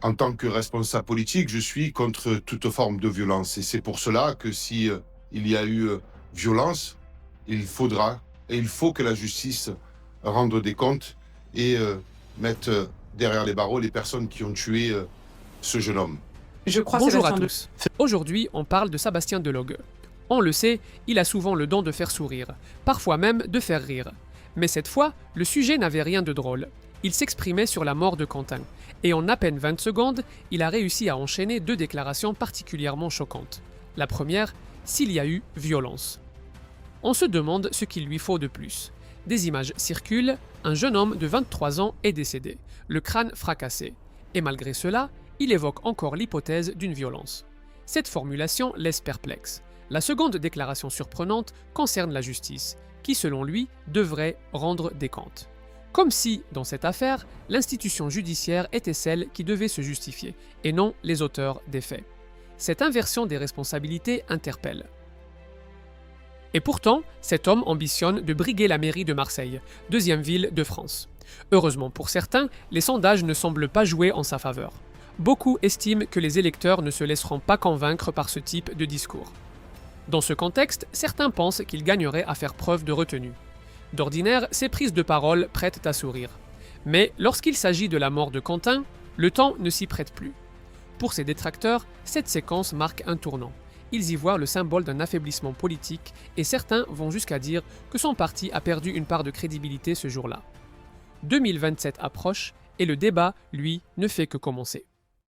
En tant que responsable politique, je suis contre toute forme de violence. Et c'est pour cela que si il y a eu violence, il faudra et il faut que la justice rende des comptes et mette derrière les barreaux les personnes qui ont tué ce jeune homme. Je crois Bonjour à Sébastien tous. Aujourd'hui, on parle de Sébastien Delogue. On le sait, il a souvent le don de faire sourire, parfois même de faire rire. Mais cette fois, le sujet n'avait rien de drôle. Il s'exprimait sur la mort de Quentin, et en à peine 20 secondes, il a réussi à enchaîner deux déclarations particulièrement choquantes. La première, s'il y a eu violence. On se demande ce qu'il lui faut de plus. Des images circulent, un jeune homme de 23 ans est décédé, le crâne fracassé. Et malgré cela, il évoque encore l'hypothèse d'une violence. Cette formulation laisse perplexe. La seconde déclaration surprenante concerne la justice, qui selon lui devrait rendre des comptes. Comme si, dans cette affaire, l'institution judiciaire était celle qui devait se justifier, et non les auteurs des faits. Cette inversion des responsabilités interpelle. Et pourtant, cet homme ambitionne de briguer la mairie de Marseille, deuxième ville de France. Heureusement pour certains, les sondages ne semblent pas jouer en sa faveur. Beaucoup estiment que les électeurs ne se laisseront pas convaincre par ce type de discours. Dans ce contexte, certains pensent qu'il gagnerait à faire preuve de retenue. D'ordinaire, ces prises de parole prêtent à sourire. Mais lorsqu'il s'agit de la mort de Quentin, le temps ne s'y prête plus. Pour ses détracteurs, cette séquence marque un tournant. Ils y voient le symbole d'un affaiblissement politique et certains vont jusqu'à dire que son parti a perdu une part de crédibilité ce jour-là. 2027 approche et le débat, lui, ne fait que commencer.